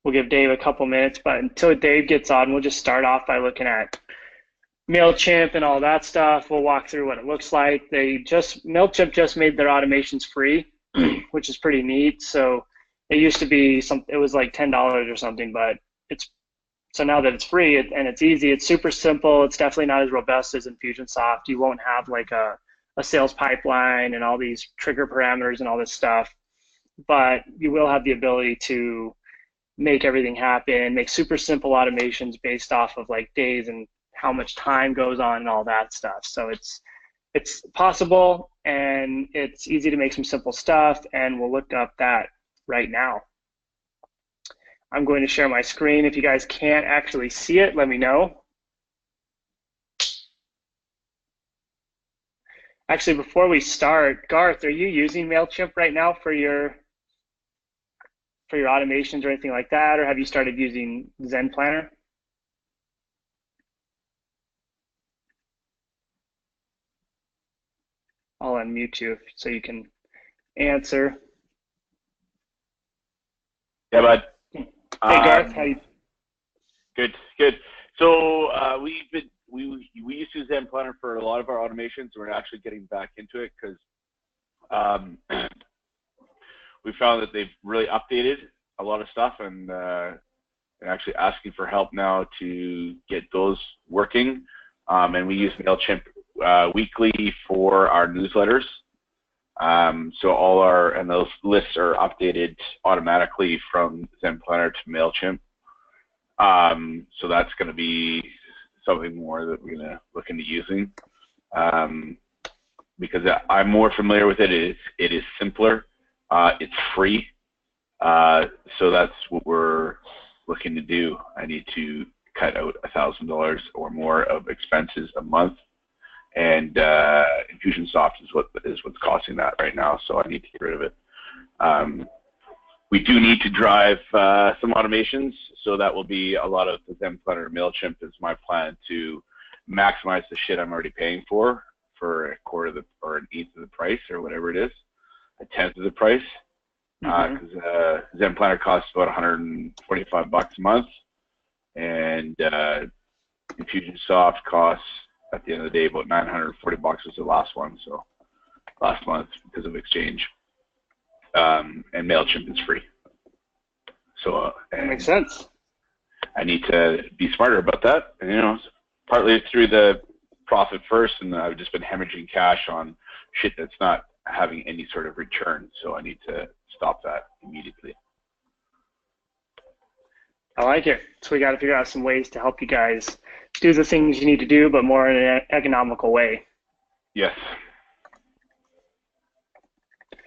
we'll give Dave a couple minutes, but until Dave gets on, we'll just start off by looking at Mailchimp and all that stuff. We'll walk through what it looks like. Mailchimp just made their automations free, which is pretty neat. So it used to be it was like $10 or something, but so now that it's free and it's easy, it's super simple. It's definitely not as robust as Infusionsoft. You won't have like a sales pipeline and all these trigger parameters and all this stuff, but you will have the ability to make everything happen, make super simple automations based off of like days and how much time goes on and all that stuff. So it's possible, and it's easy to make some simple stuff, and we'll look up that right now. I'm going to share my screen. If you guys can't actually see it, let me know. Actually, before we start, Garth, are you using Mailchimp right now for your automations or anything like that, or have you started using Zen Planner? I'll unmute you so you can answer. Yeah, bud. Hey, Garth, how you? Good. So we used to use Zen Planner for a lot of our automations. We're actually getting back into it because we found that they've really updated a lot of stuff, and they're actually asking for help now to get those working. And we use Mailchimp weekly for our newsletters. So those lists are updated automatically from Zen Planner to Mailchimp. So that's going to be something more that we're going to look into using, because I'm more familiar with it. It is simpler. It's free. So that's what we're looking to do. I need to cut out $1,000 or more of expenses a month. And Infusionsoft is what's costing that right now, so I need to get rid of it. We do need to drive some automations, so that will be a lot of the Zen Planner. Mailchimp is my plan to maximize the shit I'm already paying for a quarter of the, or an eighth of the price, or whatever it is, a tenth of the price. Because Zen Planner costs about $125 a month, and Infusionsoft costs, at the end of the day, about $940 was the last one, so last month, because of exchange. And Mailchimp is free. So that makes sense. I need to be smarter about that, and partly through the profit first, and I've just been hemorrhaging cash on shit that's not having any sort of return, so I need to stop that immediately. I like it. So we got to figure out some ways to help you guys do the things you need to do, but more in an economical way. Yes.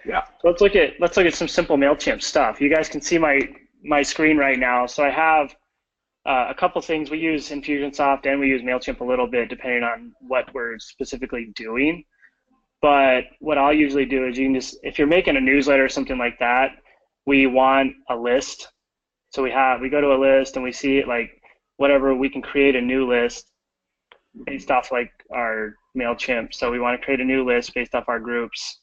Yeah. So let's look at some simple Mailchimp stuff. You guys can see my screen right now. So I have a couple things. We use Infusionsoft and we use Mailchimp a little bit, depending on what we're specifically doing. But what I'll usually do is, you can just, if you're making a newsletter or something like that, we want a list. So we go to a list and we see it, like whatever, we can create a new list based off like our Mailchimp. So we want to create a new list based off our groups.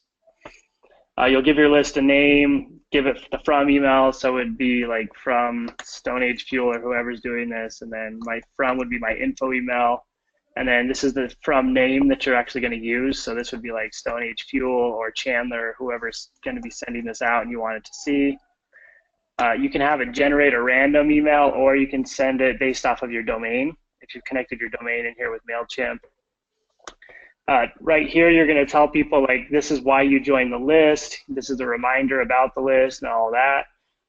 You'll give your list a name, give it the from email. So it'd be like from Stone Age Fuel or whoever's doing this. And then my from would be my info email. And then this is the from name that you're actually going to use. So this would be like Stone Age Fuel or Chandler, whoever's going to be sending this out and you want it to see. You can have it generate a random email, or you can send it based off of your domain, if you've connected your domain in here with Mailchimp. Right here, you're going to tell people, like, this is why you joined the list. This is a reminder about the list and all that.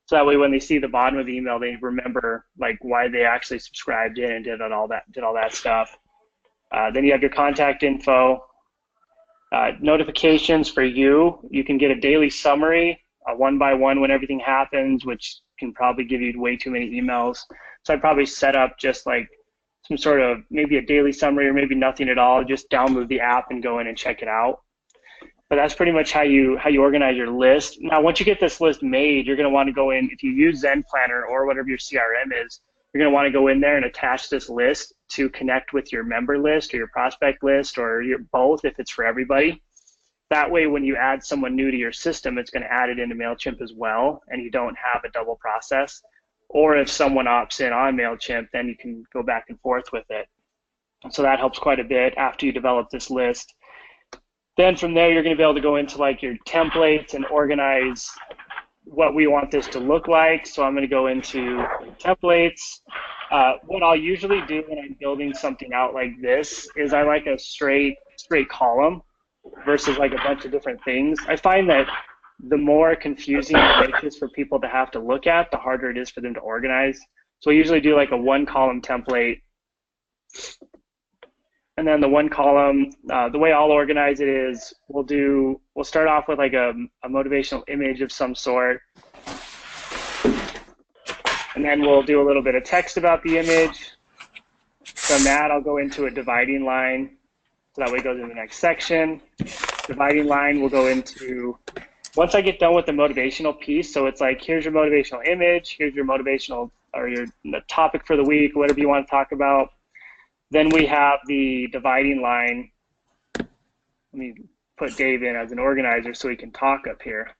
So that way, when they see the bottom of the email, they remember like why they actually subscribed in and did all that stuff. Then you have your contact info. Notifications for you. You can get a daily summary, a one-by-one when everything happens, which can probably give you way too many emails. So I'd probably set up just like some sort of maybe a daily summary, or maybe nothing at all. Just download the app and go in and check it out. But that's pretty much how you organize your list. Now, once you get this list made, you're going to want to go in, if you use Zen Planner or whatever your CRM is, you're going to want to go in there and attach this list to connect with your member list or your prospect list, or both if it's for everybody. That way, when you add someone new to your system, it's going to add it into Mailchimp as well, and you don't have a double process. or if someone opts in on Mailchimp, then you can go back and forth with it. So that helps quite a bit after you develop this list. Then from there, you're going to be able to go into like your templates and organize what we want this to look like. So I'm going to go into templates. What I'll usually do when I'm building something out like this is I like a straight column versus like a bunch of different things. I find that the more confusing it makes this for people to have to look at, the harder it is for them to organize. So I usually do like a one column template. And then the one column, the way I'll organize it is we'll start off with like a motivational image of some sort. And then we'll do a little bit of text about the image. From that, I'll go into a dividing line. So that way it goes in the next section. Dividing line will go into, once I get done with the motivational piece, so it's like, here's your motivational image, here's your motivational, or the topic for the week, whatever you want to talk about. Then we have the dividing line. Let me put Dave in as an organizer so he can talk up here.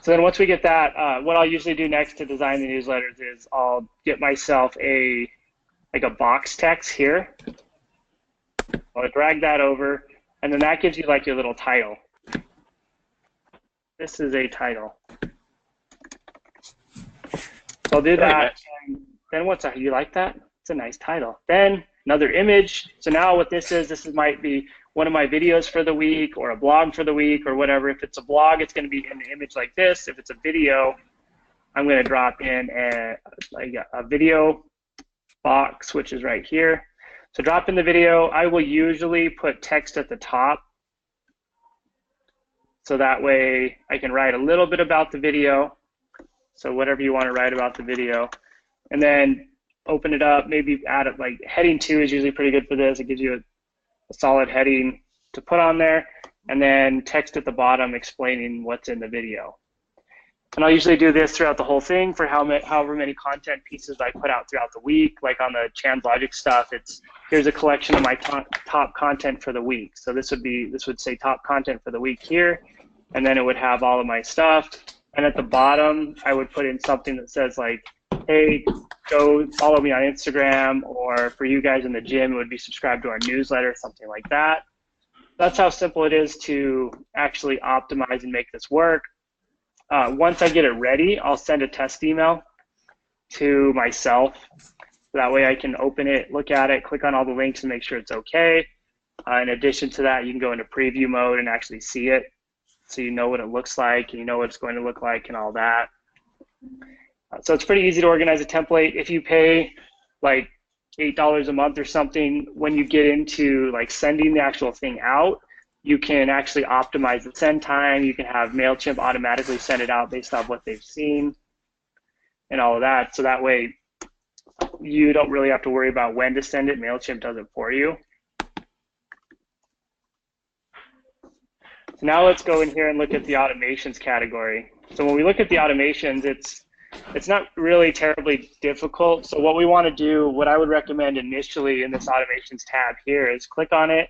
So then once we get that, what I'll usually do next to design the newsletters is I'll get myself like a box text here. I'll drag that over, and then that gives you like your little title. This is a title. So I'll do that, and then what's that? You like that? It's a nice title. Then another image. So now what this might be one of my videos for the week or a blog for the week or whatever. If it's a blog, it's going to be an image like this. If it's a video, I'm going to drop in a video box, which is right here. So drop in the video. I will usually put text at the top. So that way I can write a little bit about the video. So whatever you want to write about the video. And then open it up, maybe add it, like heading 2 is usually pretty good for this. It gives you a solid heading to put on there. And then text at the bottom explaining what's in the video. And I'll usually do this throughout the whole thing for however many content pieces I put out throughout the week. Like on the Chan's Logic stuff, here's a collection of my top content for the week. So this would say top content for the week here. And then it would have all of my stuff. And at the bottom, I would put in something that says like, hey, go follow me on Instagram, or for you guys in the gym, it would be subscribe to our newsletter, something like that. That's how simple it is to actually optimize and make this work. Once I get it ready, I'll send a test email to myself. That way I can open it, look at it, click on all the links and make sure it's okay. In addition to that, you can go into preview mode and actually see it. So you know what it looks like, and you know what it's going to look like and all that. So it's pretty easy to organize a template. If you pay like $8 a month or something, when you get into like sending the actual thing out, you can actually optimize the send time. You can have Mailchimp automatically send it out based off what they've seen and all of that. So that way you don't really have to worry about when to send it. Mailchimp does it for you. So now let's go in here and look at the automations category. So when we look at the automations, it's not really terribly difficult. So what we want to do, what I would recommend initially in this automations tab here is click on it.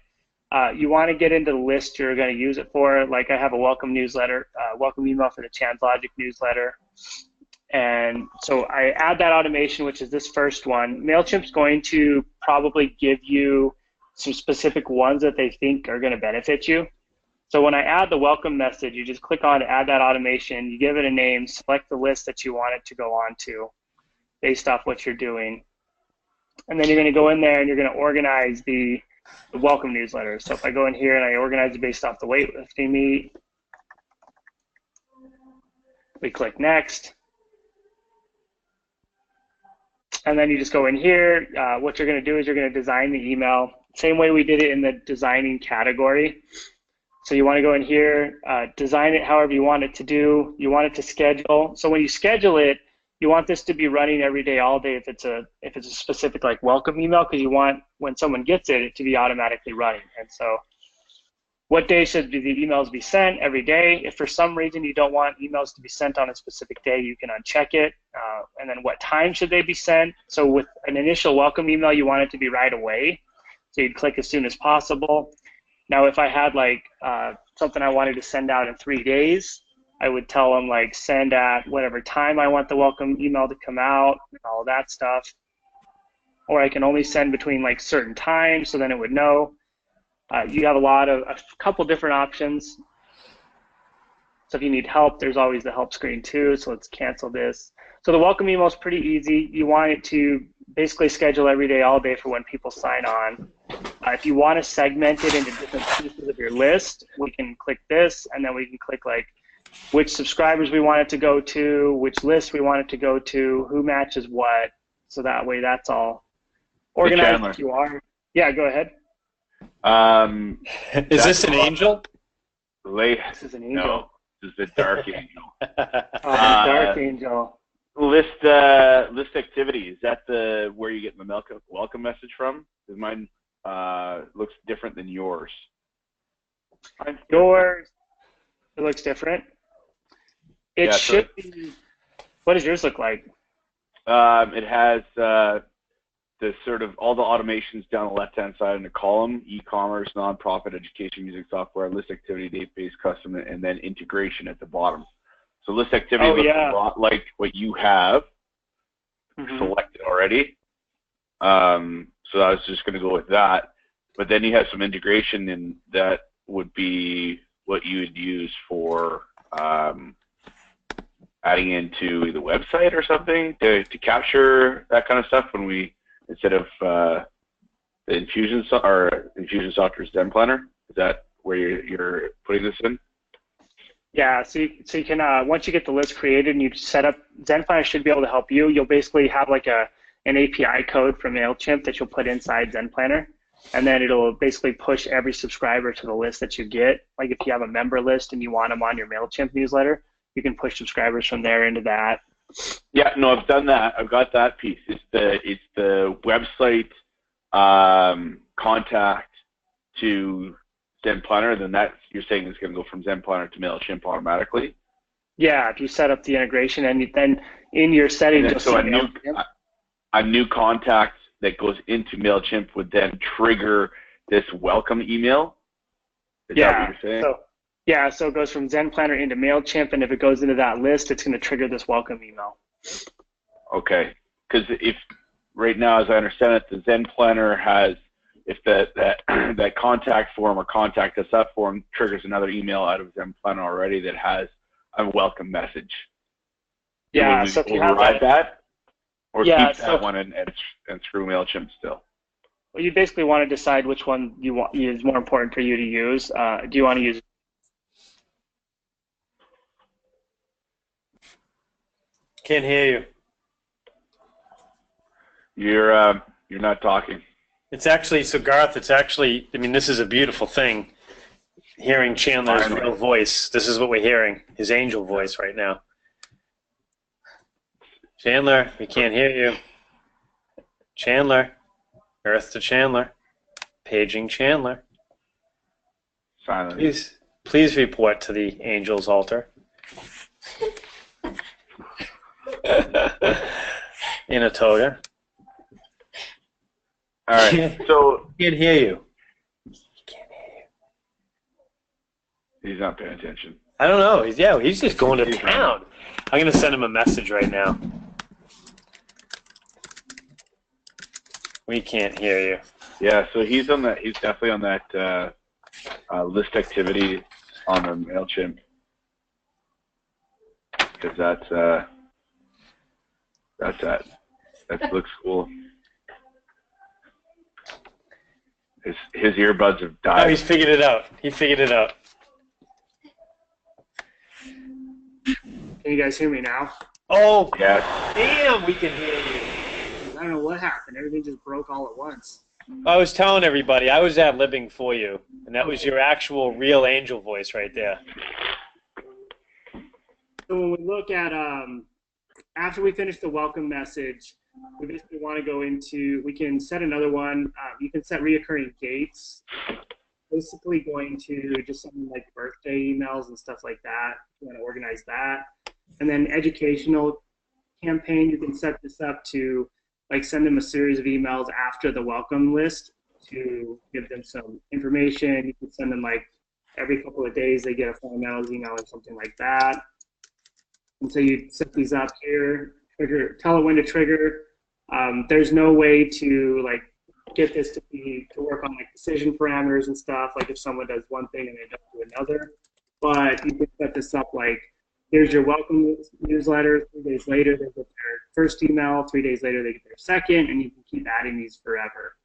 You want to get into the list you're going to use it for. Like I have a welcome newsletter, welcome email for the Chan's Logic newsletter. And so I add that automation, which is this first one. Mailchimp's going to probably give you some specific ones that they think are going to benefit you. So when I add the welcome message, you just click on add that automation, you give it a name, select the list that you want it to go on to based off what you're doing. And then you're going to go in there and you're going to organize the welcome newsletter. So if I go in here and I organize it based off the weightlifting meet, we click next. And then you just go in here. What you're going to do is you're going to design the email. Same way we did it in the designing category. So you want to go in here, design it however you want it to do. You want it to schedule. So when you schedule it, you want this to be running every day, all day if it's a specific like welcome email, because you want when someone gets it to be automatically running. And so what day should the emails be sent? Every day. If for some reason you don't want emails to be sent on a specific day, you can uncheck it. And then what time should they be sent? So with an initial welcome email, you want it to be right away. So you'd click as soon as possible. Now, if I had like something I wanted to send out in 3 days, I would tell them like send at whatever time I want the welcome email to come out and all that stuff. Or I can only send between like certain times, so then it would know. You have a couple different options. So if you need help, there's always the help screen too. So let's cancel this. So the welcome email is pretty easy. You want it to basically schedule every day, all day for when people sign on. If you want to segment it into different pieces of your list, we can click this, and then we can click like which subscribers we want it to go to, which list we want it to go to, who matches what. So that way, that's all organized. If you are, yeah, go ahead. Is this an angel? This is an angel. No, this is the dark angel. Dark angel. List activity. Is that where you get the welcome message from? Because mine looks different than yours. Yours, it looks different. It should be. What does yours look like? It has the sort of all the automations down the left-hand side in the column: e-commerce, nonprofit, education, music software, list activity, database, custom, and then integration at the bottom. So list activity looks a lot like what you have selected already. So I was just going to go with that. But then you have some integration, and that would be what you would use for adding into the website or something to capture that kind of stuff when we, instead of the Infusionsoft or Infusionsoft or Zen Planner. Is that where you're putting this in? Yeah, so you can, once you get the list created and you set up, Zen Planner should be able to help you. You'll basically have like an API code from Mailchimp that you'll put inside Zen Planner, and then it'll basically push every subscriber to the list that you get. Like if you have a member list and you want them on your Mailchimp newsletter, you can push subscribers from there into that. Yeah, no, I've done that. I've got that piece. It's the website contact to Zen Planner, then that you're saying is going to go from Zen Planner to Mailchimp automatically. Yeah, if you set up the integration, and then in your settings, so a new contact that goes into Mailchimp would then trigger this welcome email. Is that what you're saying? So it goes from Zen Planner into Mailchimp, and if it goes into that list, it's going to trigger this welcome email. Okay, because if right now, as I understand it, the Zen Planner has, if that contact form or contact us up form triggers another email out of Zen Planner already that has a welcome message. Yeah, so if you have that, or keep that one and screw Mailchimp still. Well, you basically want to decide which one is more important for you to use. Do you want to use? Can't hear you. You're not talking. It's actually, so Garth, it's actually, I mean, this is a beautiful thing, hearing Chandler's real voice. This is what we're hearing, his angel voice right now. Chandler, we can't hear you. Chandler, Earth to Chandler, paging Chandler. Silence. Please report to the angel's altar. In a toga. All right, so he can't hear you. He can't hear you. He's not paying attention. I don't know. He's just going to town. I'm gonna send him a message right now. We can't hear you. Yeah, so he's on that. He's definitely on that list activity on the Mailchimp, because that looks cool. His earbuds have died. Oh, he's figured it out. He figured it out. Can you guys hear me now? Oh, yes. Damn, we can hear you. I don't know what happened. Everything just broke all at once. I was telling everybody, I was ad-libbing for you, and that was your actual real angel voice right there. So when we look at, after we finish the welcome message, we basically want to go into, we can set another one. You can set reoccurring dates. Basically going to just something like birthday emails and stuff like that. You want to organize that. And then educational campaign, you can set this up to like send them a series of emails after the welcome list to give them some information. You can send them like every couple of days they get a fundamentals email or something like that. And so you set these up here, tell it when to trigger. There's no way to like get this to work on like decision parameters and stuff, like if someone does one thing and they don't do another. But you can set this up like, here's your welcome newsletter. 3 days later, they get their first email. 3 days later, they get their second, and you can keep adding these forever.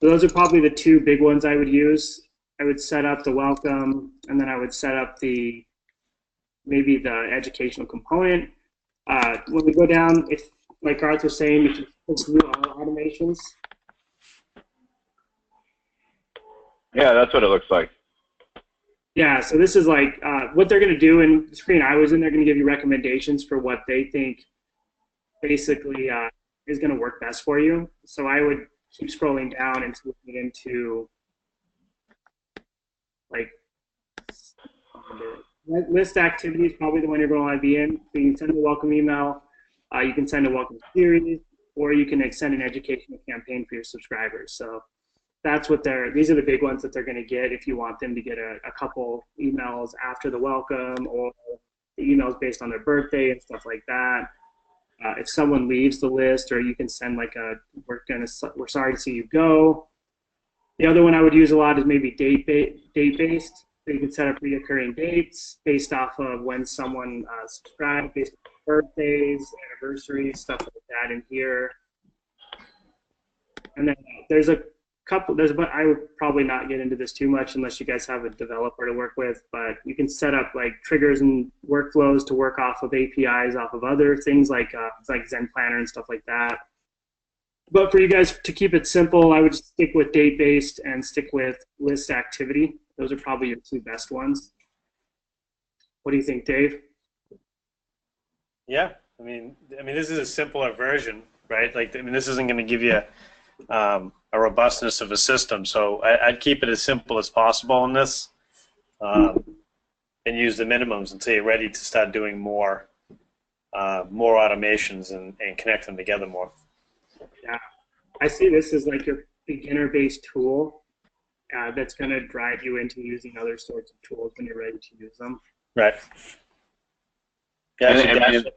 So those are probably the two big ones I would use. I would set up the welcome, and then I would set up maybe the educational component. When we go down, if like Garth was saying, if you click through all automations. Yeah, that's what it looks like. Yeah, so this is like what they're going to do in the screen I was in. They're going to give you recommendations for what they think basically is going to work best for you. So I would keep scrolling down and looking into like list activities, probably the one you're going to want to be in. So you can send a welcome email, you can send a welcome series, or you can send an educational campaign for your subscribers. So that's what these are the big ones that they're going to get if you want them to get a couple emails after the welcome, or the emails based on their birthday and stuff like that. If someone leaves the list, or you can send like we're sorry to see you go. The other one I would use a lot is maybe date-based. So you can set up reoccurring dates based off of when someone subscribed, based on birthdays, anniversaries, stuff like that in here. And then there's a couple, but I would probably not get into this too much unless you guys have a developer to work with, but you can set up like triggers and workflows to work off of APIs, off of other things like Zen Planner and stuff like that. But for you guys to keep it simple, I would stick with date-based and stick with list activity. Those are probably your two best ones. What do you think, Dave? Yeah, I mean, this is a simpler version, right? Like, I mean, this isn't going to give you a robustness of a system. So I'd keep it as simple as possible in this, and use the minimums until you're ready to start doing more automations and connect them together more. Yeah, I see this as like your beginner-based tool that's going to drive you into using other sorts of tools when you're ready to use them. Right. Yeah,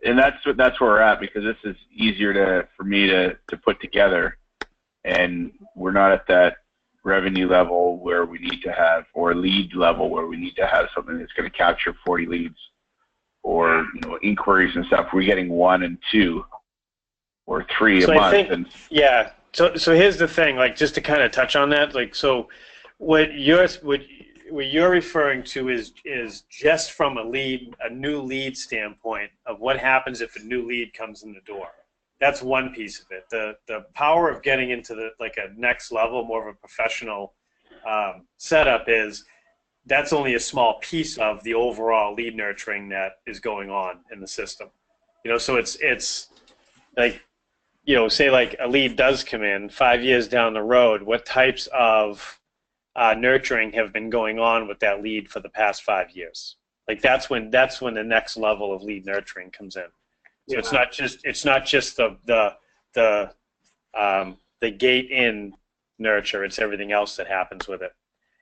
and that's where we're at, because this is easier for me to put together. And we're not at that revenue level where we need to have, or lead level where we need to have something that's going to capture 40 leads or inquiries and stuff. We're getting 1 and 2 or 3 a month. Yeah. So here's the thing, like, just to kind of touch on that, like, so what you're referring to is just from a new lead standpoint of what happens if a new lead comes in the door. That's one piece of it. The power of getting into a next level, more of a professional setup that's only a small piece of the overall lead nurturing that is going on in the system. So it's like, say like a lead does come in 5 years down the road, what types of nurturing have been going on with that lead for the past 5 years? Like that's when the next level of lead nurturing comes in. So it's not just the gate in nurture. It's everything else that happens with it,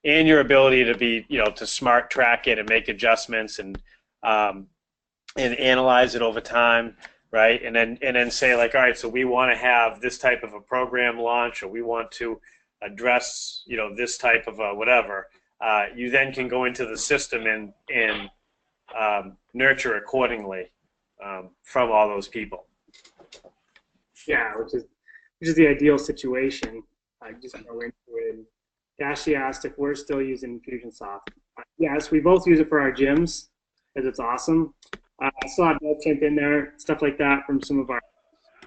and your ability to be to smart track it and make adjustments and analyze it over time, right? And then say like, all right, so we want to have this type of a program launch, or we want to address this type of a whatever. You then can go into the system and nurture accordingly. From all those people. Yeah, which is the ideal situation. I just go into it. Dashi asked if we're still using Infusionsoft. Yes, we both use it for our gyms because it's awesome. I still have Mailchimp in there, stuff like that from some of our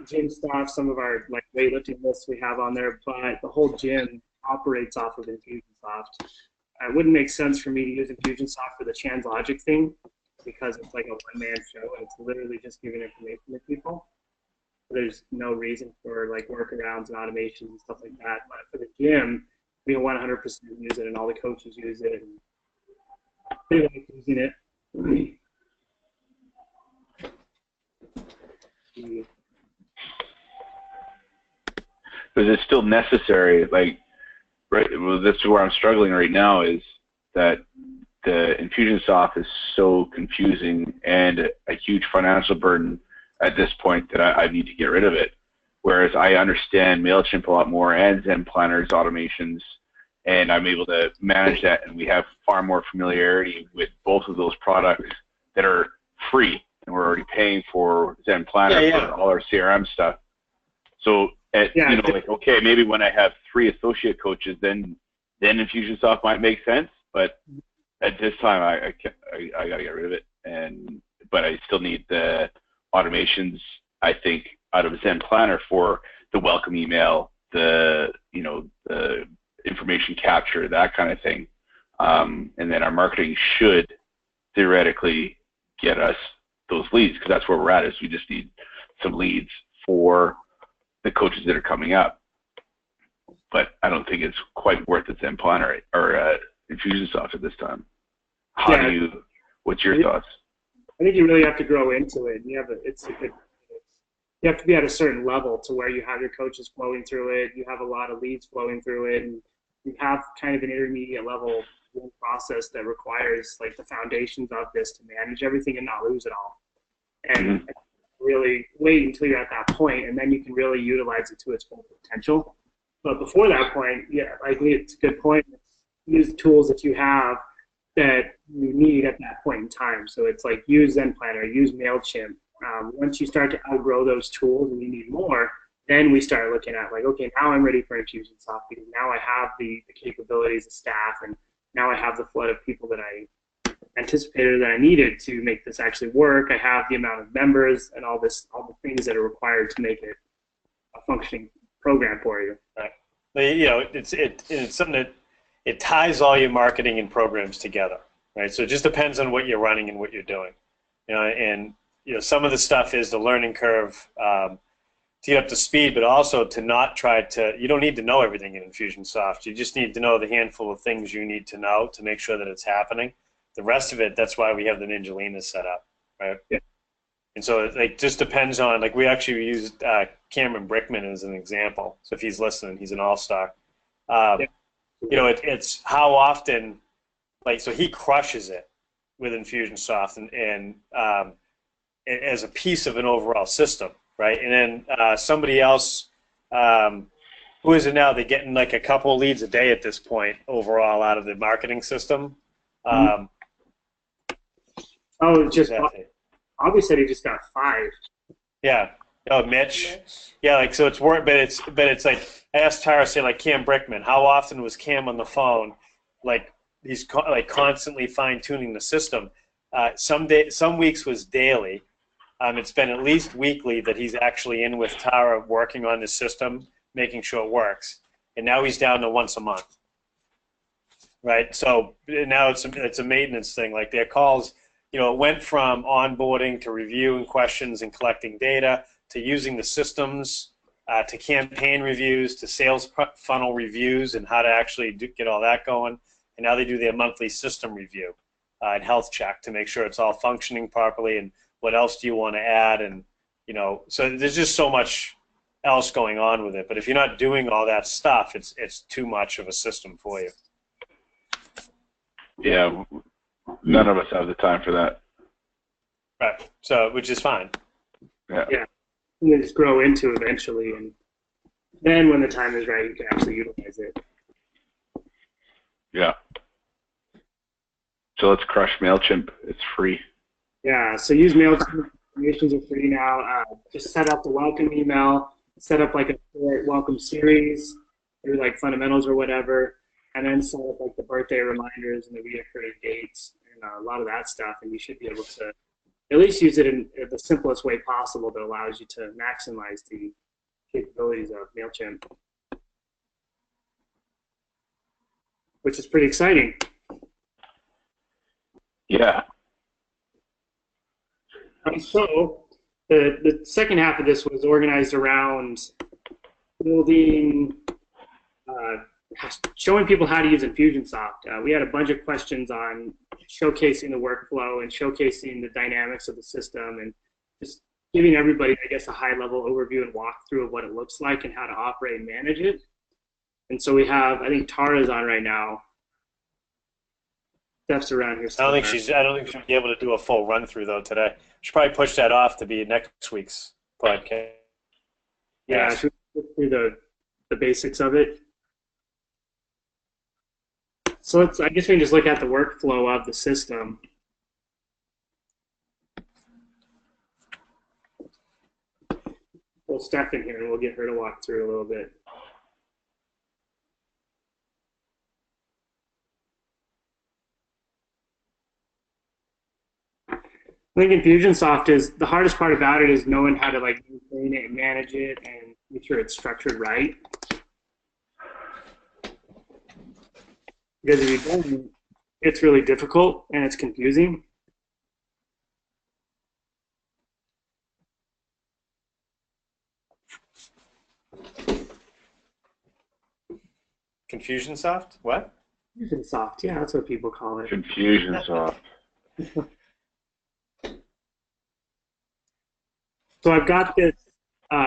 gym stuff, some of our like weightlifting lists we have on there. But the whole gym operates off of Infusionsoft. It wouldn't make sense for me to use Infusionsoft for the TransLogic thing, because it's like a one-man show and it's literally just giving information to people. There's no reason for like workarounds and automations and stuff like that. But for the gym, we 100% use it, and all the coaches use it, and they like using it. Because it's still necessary. Like, right? Well, this is where I'm struggling right now. Is that the Infusionsoft is so confusing and a huge financial burden at this point that I need to get rid of it. Whereas I understand Mailchimp a lot more and Zen Planner's automations, and I'm able to manage that, and we have far more familiarity with both of those products that are free, and we're already paying for Zen Planner for all our CRM stuff. So, like, okay, maybe when I have 3 associate coaches, then Infusionsoft might make sense, but at this time, I got to get rid of it, but I still need the automations, I think, out of Zen Planner for the welcome email, the information capture, that kind of thing. And then our marketing should theoretically get us those leads, because that's where we're at, is we just need some leads for the coaches that are coming up. But I don't think it's quite worth it Zen Planner or Infusionsoft at this time. What's your thoughts? I think you really have to grow into it. You have to be at a certain level to where you have your coaches flowing through it, you have a lot of leads flowing through it, and you have kind of an intermediate level process that requires like the foundations of this to manage everything and not lose it all. And really wait until you're at that point, and then you can really utilize it to its full potential. But before that point, I think it's a good point. Use the tools that you have that you need at that point in time. So it's like use Zen Planner, use Mailchimp. Once you start to outgrow those tools and you need more, then we start looking at like, okay, now I'm ready for Infusionsoft, because now I have the capabilities of staff, and now I have the flood of people that I anticipated that I needed to make this actually work. I have the amount of members and all the things that are required to make it a functioning program for you. Right. It's something that it ties all your marketing and programs together, right? So it just depends on what you're running and what you're doing, and some of the stuff is the learning curve to get up to speed, but also to not try to. You don't need to know everything in Infusionsoft. You just need to know the handful of things you need to know to make sure that it's happening. The rest of it, that's why we have the Ninjalinas set up, right? Yeah. And so it just depends on, like, we actually used Cameron Brickman as an example. So if he's listening, he's an all-star. It's how often, like, so he crushes it with Infusionsoft and as a piece of an overall system, right? And then somebody else, who is it now? They're getting like a couple leads a day at this point overall out of the marketing system. Bobby said he just got 5. Yeah. Oh, Mitch. Yeah, like, so it's work, but it's like, I asked Tara, say, like, Cam Brickman, how often was Cam on the phone? Like, he's constantly fine tuning the system. Some weeks was daily. It's been at least weekly that he's actually in with Tara working on the system, making sure it works. And now he's down to once a month. Right? So now it's a maintenance thing. Like, their calls, it went from onboarding to reviewing questions and collecting data to using the systems to campaign reviews to sales funnel reviews and how to actually get all that going. And now they do their monthly system review and health check to make sure it's all functioning properly and what else do you want to add. And, so there's just so much else going on with it. But if you're not doing all that stuff, it's too much of a system for you. Yeah, none of us have the time for that. Right. So, which is fine. Yeah. You just grow into eventually, and then when the time is right, you can actually utilize it. Yeah. So let's crush Mailchimp. It's free. Yeah. So use Mailchimp. Informations are free now. Just set up the welcome email. Set up like a welcome series, or like fundamentals or whatever. And then set up like the birthday reminders and the reoccurring dates and a lot of that stuff, and you should be able to at least use it in the simplest way possible that allows you to maximize the capabilities of Mailchimp, which is pretty exciting. Yeah. So the second half of this was organized around building. Showing people how to use Infusionsoft. We had a bunch of questions on showcasing the workflow and showcasing the dynamics of the system and just giving everybody, I guess, a high-level overview and walkthrough of what it looks like and how to operate and manage it. And so we have, I think Tara's on right now. Steph's around here I don't think somewhere. I don't think she'll be able to do a full run through though today. She'll probably push that off to be next week's podcast. Yeah, should we go through the basics of it? So I guess we can just look at the workflow of the system. We'll Steph in here and we'll get her to walk through a little bit. I think Infusionsoft is the hardest part about it is knowing how to like maintain it and manage it and make sure it's structured right. Because if you don't, it's really difficult and it's confusing. Infusionsoft? What? Infusionsoft, yeah, that's what people call it. Infusionsoft. So I've got this.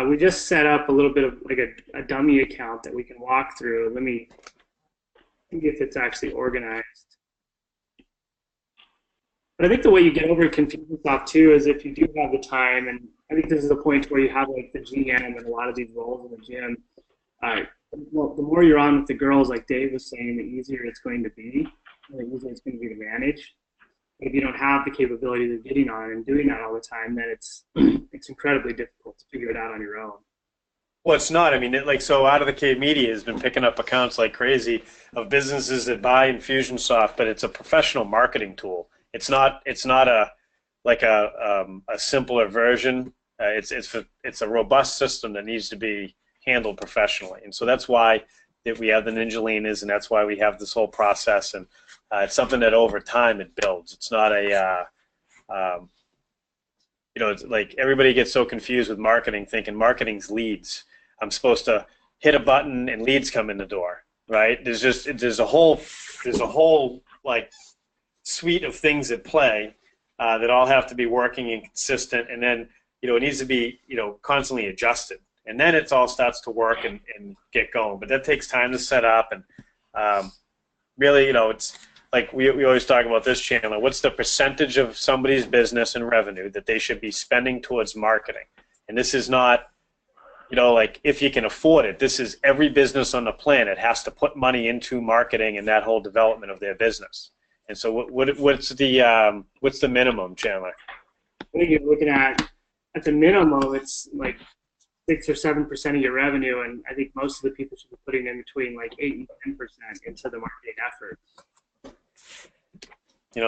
We just set up a little bit of like a dummy account that we can walk through. Let me see if it's actually organized. But I think the way you get over Confusionsoft too is if you do have the time, and I think this is the point where you have like the GM and a lot of these roles in the gym. Well, the more you're on with the girls, like Dave was saying, the easier it's going to be, and the easier it's going to be to manage. But if you don't have the capabilities of getting on and doing that all the time, then it's it's incredibly difficult to figure it out on your own. Well, it's not. I mean, so out of the Cave Media has been picking up accounts like crazy of businesses that buy Infusionsoft, but it's a professional marketing tool. It's not a like a simpler version. It's a robust system that needs to be handled professionally, and so that's why that we have the Ninja Leaners, and that's why we have this whole process. And it's something that over time it builds. It's not a it's like everybody gets so confused with marketing, thinking marketing's leads. I'm supposed to hit a button and leads come in the door, right? There's a whole like suite of things at play that all have to be working and consistent, and then it needs to be constantly adjusted, and then it all starts to work and get going. But that takes time to set up, and really, it's like we always talk about this, Chandler. What's the percentage of somebody's business and revenue that they should be spending towards marketing? And this is not, like if you can afford it. This is every business on the planet has to put money into marketing and that whole development of their business. And so, what's the minimum, Chandler? I think you're looking at the minimum, it's like 6 or 7% of your revenue, and I think most of the people should be putting in between like 8 and 10% into the marketing effort.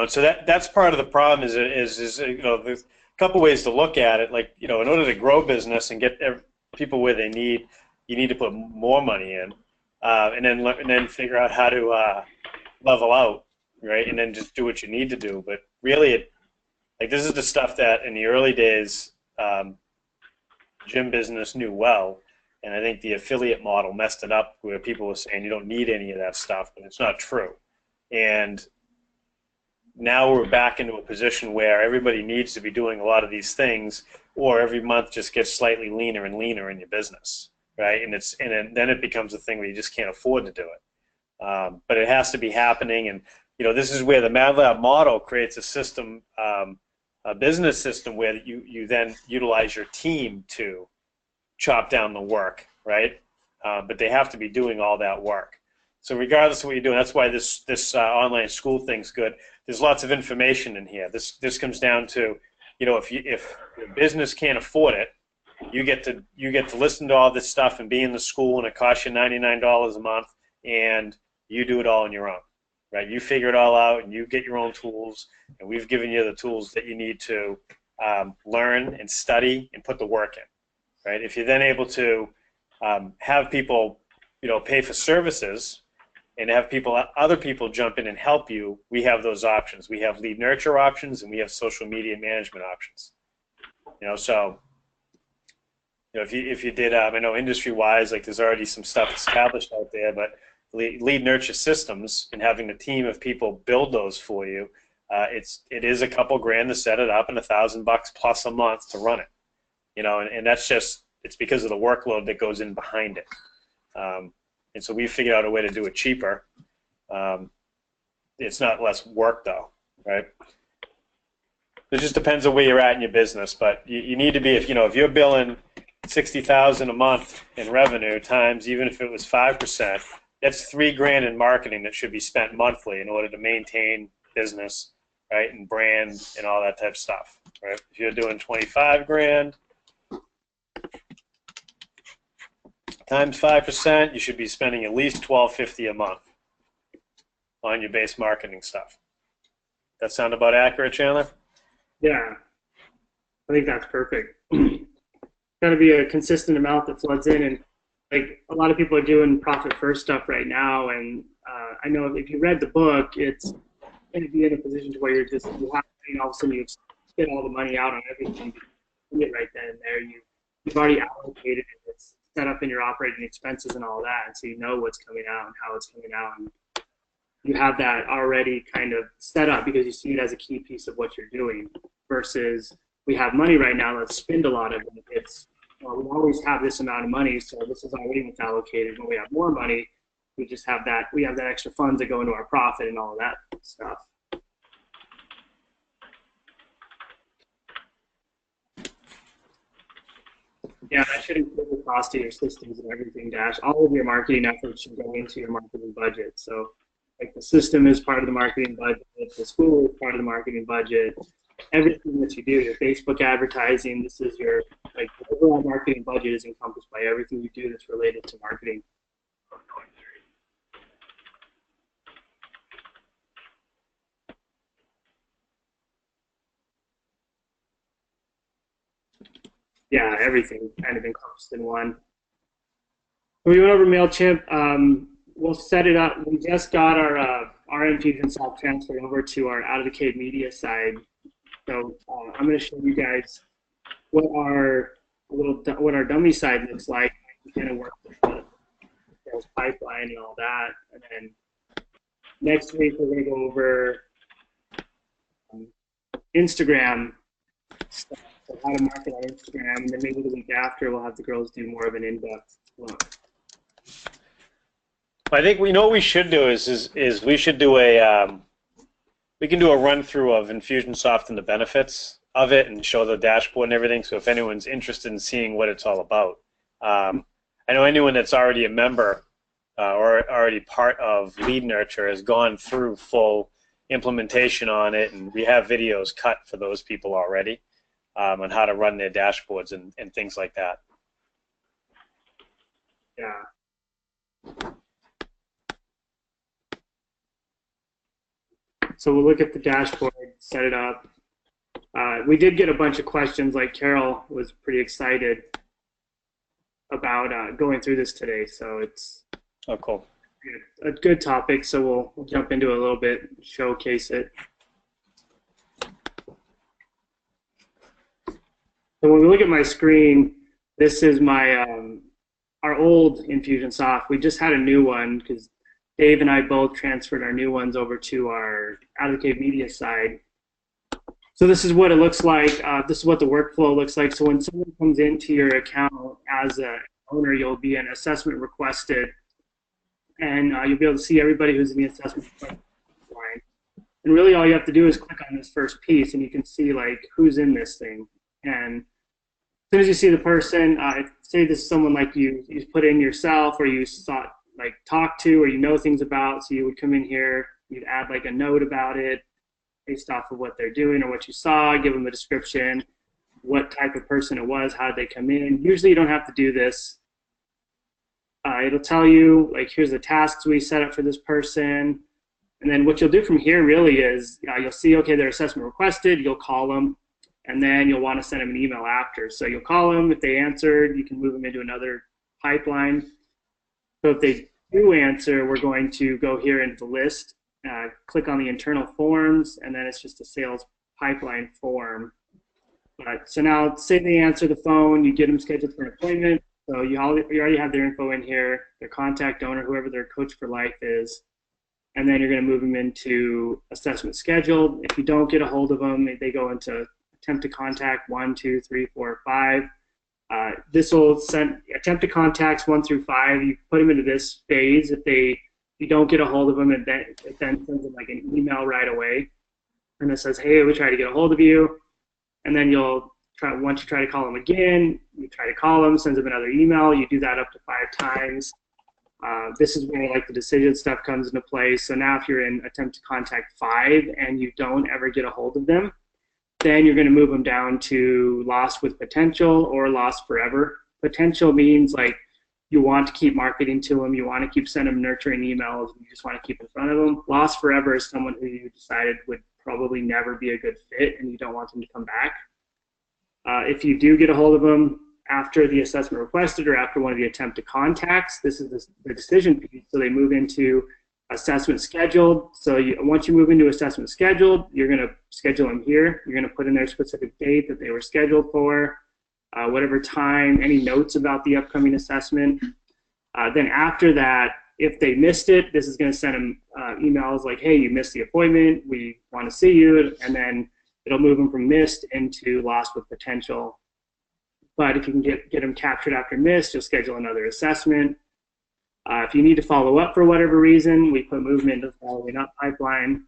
So that's part of the problem. Is there's a couple ways to look at it. Like in order to grow business and get people where they need, you need to put more money in, and then figure out how to level out, right? And then just do what you need to do. But really, this is the stuff that in the early days, gym business knew well, and I think the affiliate model messed it up, where people were saying you don't need any of that stuff, but it's not true. And now we're back into a position where everybody needs to be doing a lot of these things, or every month just gets slightly leaner and leaner in your business, right? And then it becomes a thing where you just can't afford to do it. But it has to be happening, and this is where the MadLab model creates a system, a business system where you then utilize your team to chop down the work, right? But they have to be doing all that work. So regardless of what you're doing, that's why this online school thing's good. There's lots of information in here. This comes down to, if your business can't afford it, you get to listen to all this stuff and be in the school, and it costs you $99 a month, and you do it all on your own, right? You figure it all out, and you get your own tools, and we've given you the tools that you need to learn and study and put the work in, right? If you're then able to have people, pay for services, and have other people jump in and help you, we have those options. We have lead nurture options, and we have social media management options. So if you did, I know industry-wise, like there's already some stuff established out there, but lead nurture systems and having a team of people build those for you, it is a couple grand to set it up and $1,000 plus a month to run it. And that's just, it's because of the workload that goes in behind it. And so we figured out a way to do it cheaper. it's not less work though, right? It just depends on where you're at in your business, but you need to be, if you're billing 60,000 a month in revenue times, even if it was 5%, that's $3,000 in marketing that should be spent monthly in order to maintain business, right, and brand and all that type of stuff, right? If you're doing 25 grand times 5%, you should be spending at least $1,250 a month on your base marketing stuff. That sound about accurate, Chandler? Yeah, I think that's perfect. Got to be a consistent amount that floods in, and like a lot of people are doing profit first stuff right now. And I know if you read the book, it's going to be in a position to where you have, all of a sudden you spend all the money out on everything. You get right then and there. You've already allocated it. It's set up in your operating expenses and all that, and so you know what's coming out and how it's coming out. And you have that already kind of set up because you see it as a key piece of what you're doing versus we have money right now, let's spend a lot of it. It's, we always have this amount of money, so this is already what's allocated. When we have more money, we just have that, we have that extra funds that go into our profit and all of that stuff. Yeah, that should include the cost of your systems and everything, Dash. All of your marketing efforts should go into your marketing budget. So like the system is part of the marketing budget, the school is part of the marketing budget, everything that you do, your Facebook advertising, this is your, like the overall marketing budget is encompassed by everything you do that's related to marketing. Yeah, everything kind of encompassed in one. We went over Mailchimp. We'll set it up. We just got our Infusionsoft transferred over to our out-of-the-cave media side. So I'm going to show you guys what our dummy side looks like. We're going to work with the sales pipeline and all that. And then next week we're going to go over Instagram stuff, so how to market on Instagram. And then maybe the week after we'll have the girls do more of an in-depth look. I think what we should do is we should do we can do a run through of Infusionsoft and the benefits of it and show the dashboard and everything. So if anyone's interested in seeing what it's all about, I know anyone that's already a member or already part of Lead Nurture has gone through full implementation on it, and we have videos cut for those people already on how to run their dashboards and things like that. Yeah. So we'll look at the dashboard, set it up. We did get a bunch of questions, like Carol was pretty excited about going through this today. So it's cool. A good topic, so we'll jump into it a little bit, showcase it. So when we look at my screen, this is my our old Infusionsoft. We just had a new one because Dave and I both transferred our new ones over to our out-of-the-cave media side. So this is what it looks like. This is what the workflow looks like. So when someone comes into your account as an owner, you'll be an assessment requested, and you'll be able to see everybody who's in the assessment line. And really all you have to do is click on this first piece, and you can see like who's in this thing. And as soon as you see the person, say this is someone like you put in yourself, or you sought like talk to, or you know things about, so you would come in here, you'd add like a note about it based off of what they're doing or what you saw, give them a description, what type of person it was, how did they come in. Usually you don't have to do this. It'll tell you, like, here's the tasks we set up for this person. And then what you'll do from here really is you'll see, okay, their assessment requested, you'll call them, and then you'll want to send them an email after. So you'll call them. If they answered, you can move them into another pipeline. So if they do answer, we're going to go here into the list, click on the internal forms, and then it's just a sales pipeline form. So now say they answer the phone, you get them scheduled for an appointment. So you already have their info in here, their contact owner, whoever their coach for life is, and then you're going to move them into assessment scheduled. If you don't get a hold of them, they go into attempt to contact 1, 2, 3, 4, 5. This will send attempt to contacts 1 through 5. You put them into this phase. If they you don't get a hold of them, and then it then sends them like an email right away, and it says, hey, we tried to get a hold of you, and then you'll try, once you try to call them again, you try to call them, sends them another email, you do that up to 5 times. This is where like the decision stuff comes into play. So now if you're in attempt to contact 5 and you don't ever get a hold of them, then you're going to move them down to lost with potential or lost forever. Potential means like you want to keep marketing to them, you want to keep sending them nurturing emails, you just want to keep in front of them. Lost forever is someone who you decided would probably never be a good fit and you don't want them to come back. If you do get a hold of them after the assessment requested or after one of the attempted contacts, this is the decision piece. So they move into assessment scheduled. So once you move into assessment scheduled, you're going to schedule them here. You're going to put in their specific date that they were scheduled for, whatever time, any notes about the upcoming assessment. Then after that, if they missed it, this is going to send them emails like, hey, you missed the appointment, we want to see you, and then it'll move them from missed into lost with potential. But if you can get them captured after missed, you'll schedule another assessment. If you need to follow up for whatever reason, we put movement into the following up pipeline.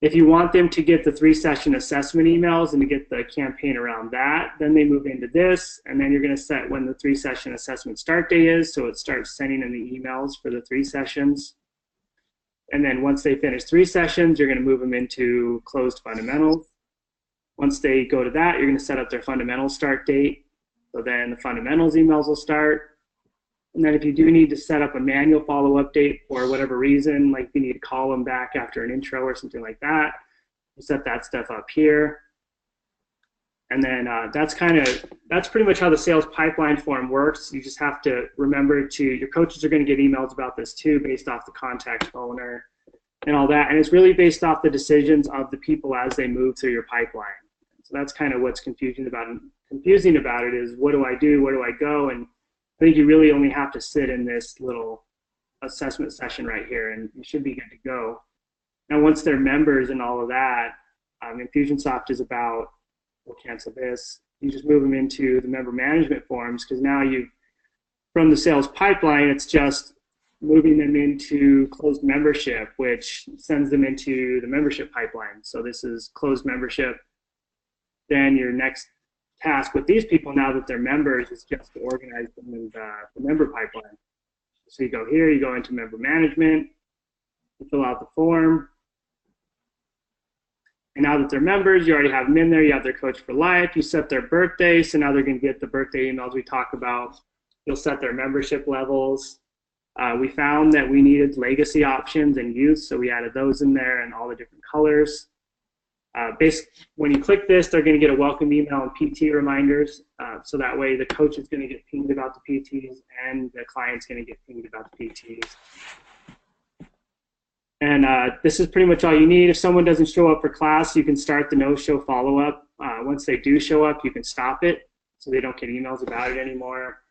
If you want them to get the 3-session assessment emails and to get the campaign around that, then they move into this, and then you're going to set when the 3-session assessment start day is, so it starts sending in the emails for the 3 sessions. And then once they finish 3 sessions, you're going to move them into closed fundamentals. Once they go to that, you're going to set up their fundamentals start date. So then the fundamentals emails will start. And then if you do need to set up a manual follow-up date for whatever reason, like you need to call them back after an intro or something like that, you set that stuff up here. And then that's pretty much how the sales pipeline form works. You just have to remember your coaches are going to get emails about this too, based off the contact owner and all that. And it's really based off the decisions of the people as they move through your pipeline. So that's kind of what's confusing about it is, what do I do? Where do I go? And I think you really only have to sit in this little assessment session right here, and you should be good to go. Now, once they're members and all of that, Infusionsoft is about, we'll cancel this. You just move them into the member management forms, because now from the sales pipeline, it's just moving them into closed membership, which sends them into the membership pipeline. So this is closed membership. Then your next task with these people, now that they're members, is just to organize them in the member pipeline. So you go here, you go into member management, you fill out the form. And now that they're members, you already have them in there, you have their coach for life, you set their birthday, so now they're going to get the birthday emails we talk about. You'll set their membership levels. We found that we needed legacy options and youth, so we added those in there and all the different colors. When you click this, they're going to get a welcome email and PT reminders, so that way the coach is going to get pinged about the PTs and the client's going to get pinged about the PTs. And this is pretty much all you need. If someone doesn't show up for class, you can start the no-show follow-up. Once they do show up, you can stop it so they don't get emails about it anymore.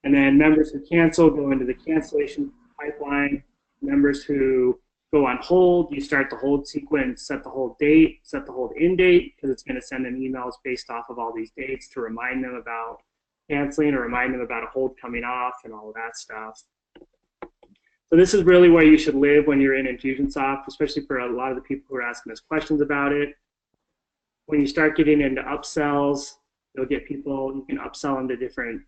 And then members who cancel go into the cancellation pipeline. Members who go on hold, you start the hold sequence, set the hold date, set the hold in date, because it's going to send them emails based off of all these dates to remind them about canceling or remind them about a hold coming off and all of that stuff. So this is really where you should live when you're in Infusionsoft, especially for a lot of the people who are asking us questions about it. When you start getting into upsells, you'll get people, you can upsell them to different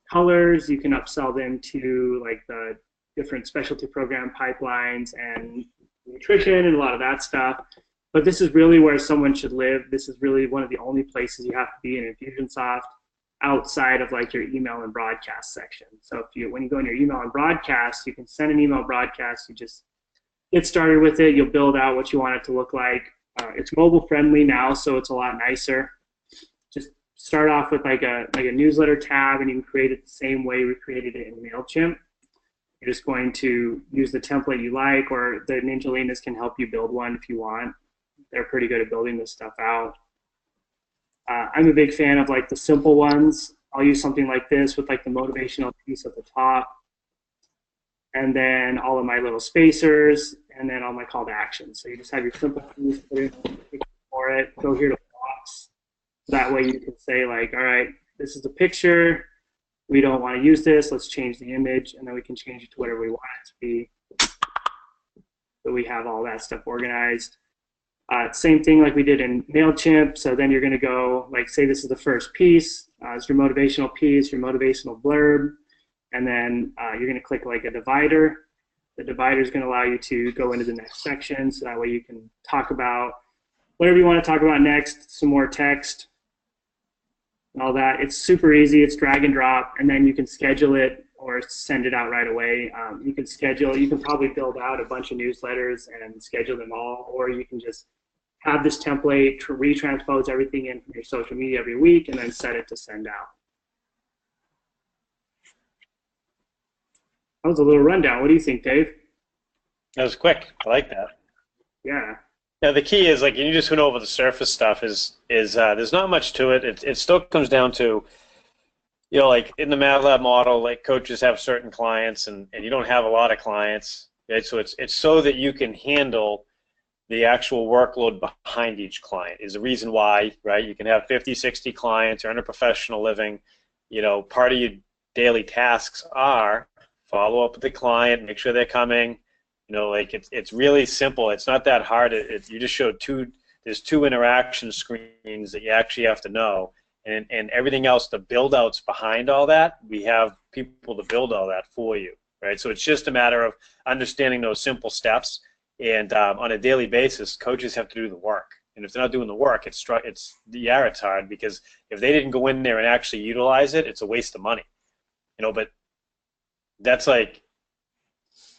colors, you can upsell them to like the different specialty program pipelines and nutrition and a lot of that stuff. But this is really where someone should live. This is really one of the only places you have to be in Infusionsoft outside of like your email and broadcast section. So when you go in your email and broadcast, you can send an email broadcast, you just get started with it, you'll build out what you want it to look like. It's mobile friendly now, so it's a lot nicer. Just start off with like a newsletter tab, and you can create it the same way we created it in Mailchimp. You're just going to use the template you like, or the Ninjalinas can help you build one if you want. They're pretty good at building this stuff out. I'm a big fan of like the simple ones. I'll use something like this with like the motivational piece at the top, and then all of my little spacers, and then all my call to action. So you just have your simple piece, put in for it, go here to blocks. That way you can say like, all right, this is a picture. We don't want to use this. Let's change the image, and then we can change it to whatever we want it to be. but we have all that stuff organized. Same thing like we did in Mailchimp. So then you're going to go, like, say this is the first piece. It's your motivational piece, your motivational blurb, and then you're going to click like a divider. The divider is going to allow you to go into the next section, so that way you can talk about whatever you want to talk about next, some more text, and all that. It's super easy. It's drag and drop, and then you can schedule it or send it out right away. You can probably build out a bunch of newsletters and schedule them all, or you can just have this template, retranspose everything in from your social media every week, and then set it to send out. That was a little rundown. What do you think, Dave? That was quick. I like that. Yeah. Yeah, the key is, like, you just went over the surface stuff, is there's not much to it. It still comes down to, you know, like in the MATLAB model, like coaches have certain clients and you don't have a lot of clients, right? So it's so that you can handle the actual workload behind each client is the reason why, right? You can have 50, 60 clients, you're under professional living, you know, part of your daily tasks are follow up with the client, make sure they're coming, you know, like it's really simple. It's not that hard. You just showed there's two interaction screens that you actually have to know. And everything else, the build outs behind all that, we have people to build all that for you, right? So it's just a matter of understanding those simple steps. And on a daily basis, coaches have to do the work. And if they're not doing the work, it's hard, because if they didn't go in there and actually utilize it, it's a waste of money, you know. But that's like,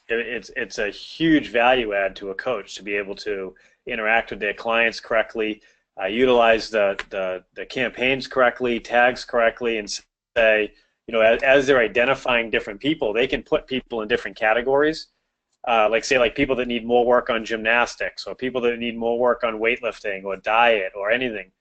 it's a huge value add to a coach to be able to interact with their clients correctly, utilize the campaigns correctly, tags correctly, and say, you know, as they're identifying different people, they can put people in different categories. Like say, like people that need more work on gymnastics, or people that need more work on weightlifting or diet or anything.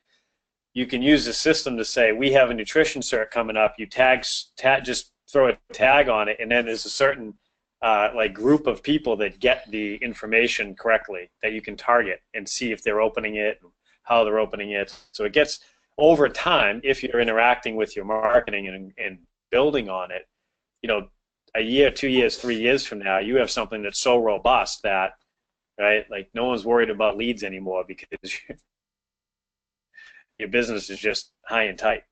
You can use the system to say, we have a nutrition cert coming up. You just throw a tag on it, and then there's a certain like group of people that get the information correctly that you can target and see if they're opening it, how they're opening it. So it gets, over time, if you're interacting with your marketing and building on it, you know, a year, 2 years, 3 years from now, you have something that's so robust that, right, like no one's worried about leads anymore, because your business is just high and tight.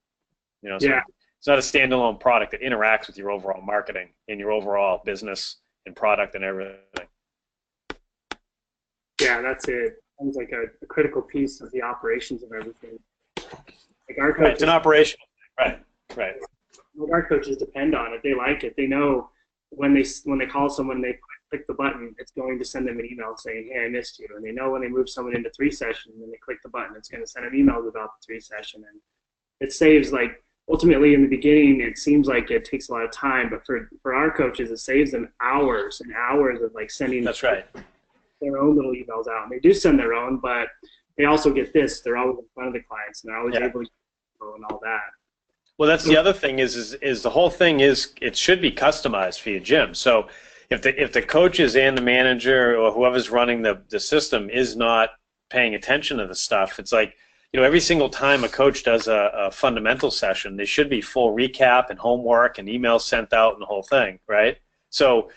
You know, so Yeah. it's not a standalone product that interacts with your overall marketing and your overall business and product and everything. Yeah, that's it. It's like a critical piece of the operations of everything. Like our coaches, Right, it's an operational thing. Right. Well, our coaches depend on it. They like it. They know when they call someone, they click the button, it's going to send them an email saying, "Hey, I missed you." And they know when they move someone into 3 session, and they click the button, it's going to send them emails about the 3 session. And it saves, like, ultimately in the beginning, it seems like it takes a lot of time, but for our coaches, it saves them hours and hours of like sending. That's right. Their own little emails out. And they do send their own, but they also get this. They're always in front of the clients, and they're always able to go and all that. Well, that's the other thing is the whole thing is it should be customized for your gym. So if the coaches and the manager or whoever's running the system is not paying attention to the stuff, it's like, you know, every single time a coach does a fundamental session, there should be full recap and homework and emails sent out and the whole thing, right? So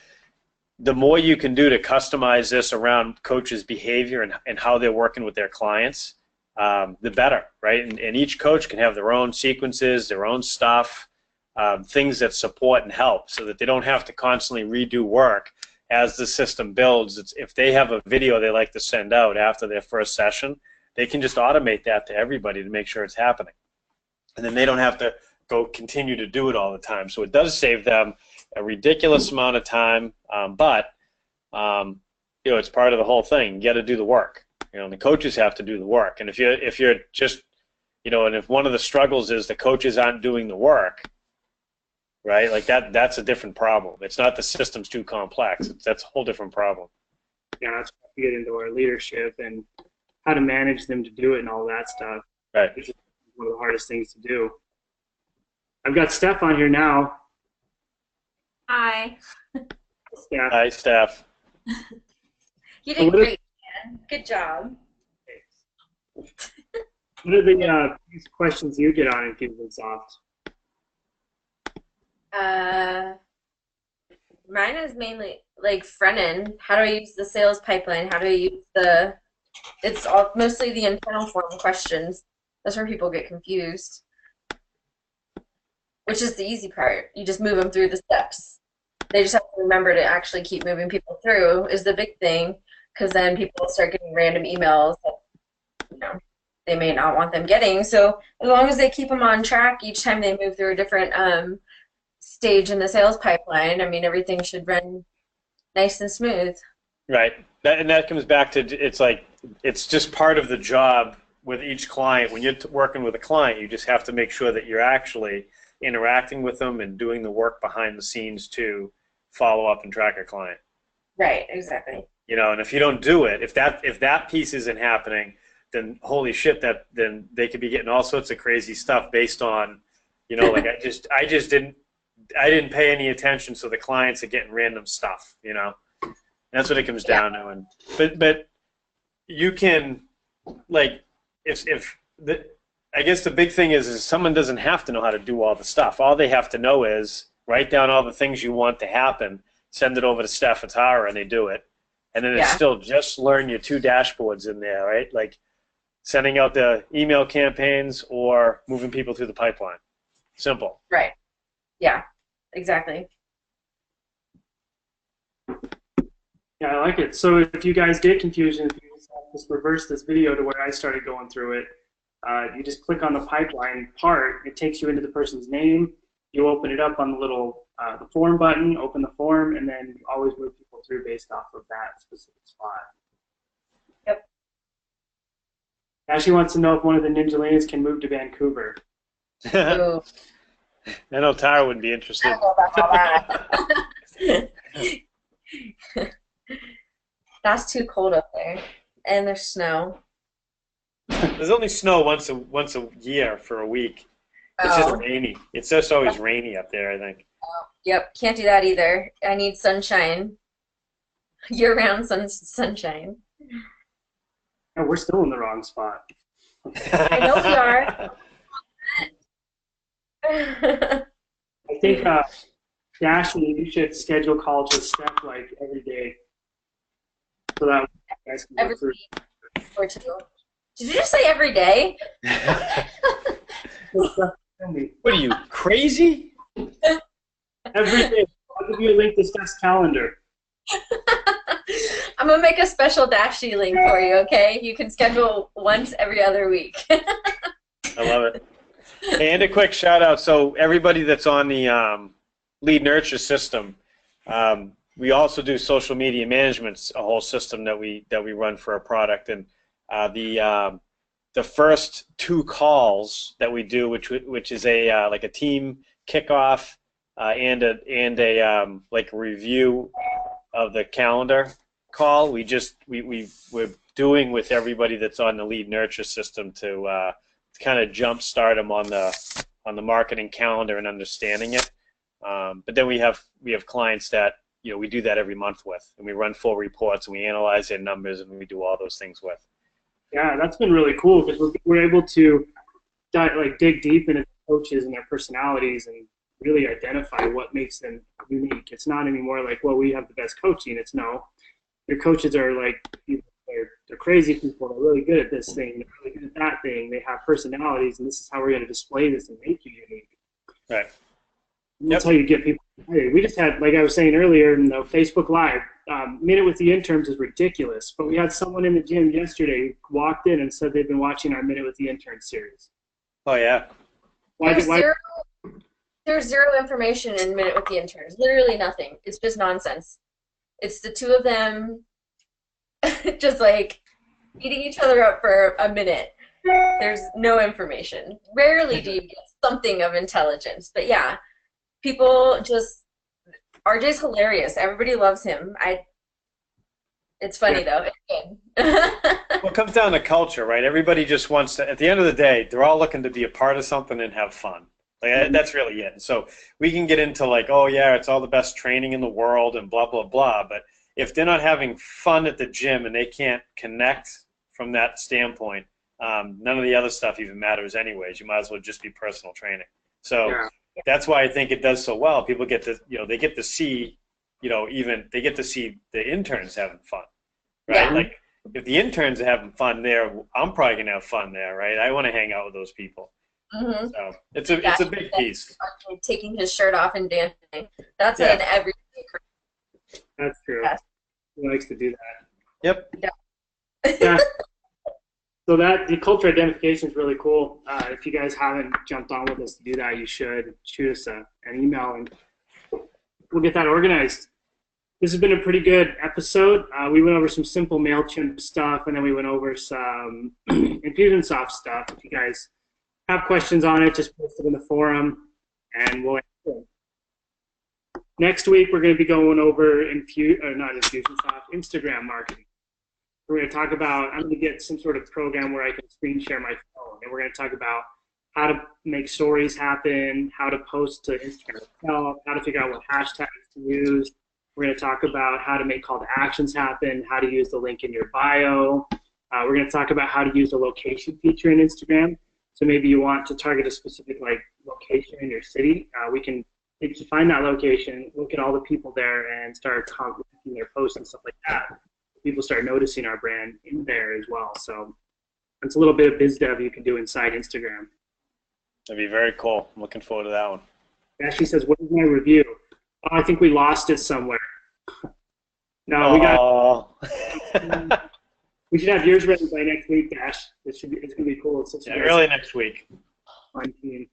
the more you can do to customize this around coaches' behavior and how they're working with their clients, the better, right? And each coach can have their own sequences, their own stuff, things that support and help, so that they don't have to constantly redo work as the system builds. If they have a video they like to send out after their first session, they can just automate that to everybody to make sure it's happening. And then they don't have to go continue to do it all the time. So it does save them a ridiculous amount of time, but you know, it's part of the whole thing. You got to do the work. You know, and the coaches have to do the work. And if you're just, you know, and if one of the struggles is the coaches aren't doing the work, right? Like that's a different problem. It's not the system's too complex. That's a whole different problem. Yeah, that's why we get into our leadership and how to manage them to do it and all that stuff. Right. Which is one of the hardest things to do. I've got Steph on here now. Hi. Steph. Hi, Steph. You did great, man. Good job. What are the questions you get on Infusionsoft? mine is mainly like front end. How do I use the sales pipeline? How do I use the? It's all mostly the internal form questions. That's where people get confused, which is the easy part. You just move them through the steps. They just have to remember to actually keep moving people through is the big thing, because then people start getting random emails that, you know, they may not want them getting. So as long as they keep them on track each time they move through a different stage in the sales pipeline, I mean, everything should run nice and smooth. Right. And that comes back to, it's like, it's just part of the job with each client. When you're working with a client, you just have to make sure that you're actually interacting with them and doing the work behind the scenes to follow up and track a client. Right, exactly. You know, and if you don't do it, if that piece isn't happening, then holy shit, then they could be getting all sorts of crazy stuff based on, you know, like I didn't pay any attention, so the clients are getting random stuff, you know. And that's what it comes down to. And but you can, like, I guess the big thing is someone doesn't have to know how to do all the stuff. All they have to know is write down all the things you want to happen, send it over to Steph or Tara, and they do it. And then it's still just learn your 2 dashboards in there, right? Like sending out the email campaigns or moving people through the pipeline. Simple. Right. Yeah, exactly. Yeah, I like it. So if you guys get confusion, if you just reverse this video to where I started going through it, you just click on the pipeline part. It takes you into the person's name. You open it up on the little the form button, open the form, and then you always move people through based off of that specific spot. Yep. Ashley wants to know if one of the Ninja Lanes can move to Vancouver. So, I know Tara would be interested. I don't know about all that. That's too cold up there, and there's snow. There's only snow once a year for a week. It's just rainy. It's just always rainy up there, I think. Oh, yep, can't do that either. I need sunshine, year-round sunshine. Oh, we're still in the wrong spot. I know we are. I think, Ashley, you should schedule calls with Steph like every day, so that you guys can Every work through. week or two. Did you just say every day? What are you, crazy? Every day. I'll give you a link to Steph's calendar. I'm gonna make a special Dashy link for you, okay? You can schedule once every other week. I love it. And a quick shout out. So everybody that's on the lead nurture system, we also do social media management, a whole system that we run for our product. And the first 2 calls that we do, which is a like a team kickoff and a like a review of the calendar call, we're doing with everybody that's on the lead nurture system to kind of jumpstart them on the marketing calendar and understanding it. But then we have clients that, you know, we do that every month with, and we run full reports and we analyze their numbers and we do all those things with. Yeah, that's been really cool because we're able to dig deep into coaches and their personalities and really identify what makes them unique. It's not anymore like, well, we have the best coaching. It's no, your coaches are like, they're crazy people. They're really good at this thing. They're really good at that thing. They have personalities, and this is how we're going to display this and make you unique. Right. That's how you get people excited. We just had, like I was saying earlier, in the Facebook Live, Minute with the Interns is ridiculous, but we had someone in the gym yesterday who walked in and said they've been watching our Minute with the Interns series. Oh, yeah. There's zero information in Minute with the Interns. Literally nothing. It's just nonsense. It's the 2 of them just like beating each other up for a minute. There's no information. Rarely do you get something of intelligence. But yeah, people just, RJ's hilarious. Everybody loves him. It's funny though. It's good. Well, it comes down to culture, right? Everybody just wants to, at the end of the day, they're all looking to be a part of something and have fun. Like, that's really it. So we can get into like, oh yeah, it's all the best training in the world and blah, blah, blah. But if they're not having fun at the gym and they can't connect from that standpoint, none of the other stuff even matters anyways. You might as well just be personal training. So that's why I think it does so well. People get to, you know, they get to see even they get to see the interns having fun, right? Yeah. Like if the interns are having fun there, I'm probably gonna have fun there, right? I want to hang out with those people. Mm-hmm. So it's a big piece. Taking his shirt off and dancing. That's Yeah. an every. That's true. Yes. He likes to do that. Yep. Yeah. So the culture identification is really cool. If you guys haven't jumped on with us to do that, you should shoot us an email and we'll get that organized. This has been a pretty good episode. We went over some simple Mailchimp stuff, and then we went over some Infusionsoft stuff. If you guys have questions on it, just post it in the forum, and we'll answer them. Next week, we're going to be going over Instagram marketing. We're going to talk about, I'm going to get some sort of program where I can screen share my phone, and we're going to talk about how to make stories happen, how to post to Instagram itself, how to figure out what hashtags to use. We're going to talk about how to make call to actions happen, how to use the link in your bio. We're going to talk about how to use the location feature in Instagram. So maybe you want to target a specific location in your city. If you find that location, look at all the people there and start linking their posts and stuff like that. People start noticing our brand in there as well. So it's a little bit of biz dev you can do inside Instagram. That'd be very cool. I'm looking forward to that one. Ashley says, "What is my review?" Oh, I think we lost it somewhere. No, we got. We should have yours ready by next week, Dash. It's gonna be cool. It's early next week. Fun team.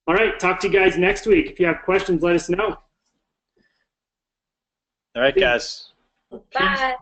All right, talk to you guys next week. If you have questions, let us know. All right, guys. Bye.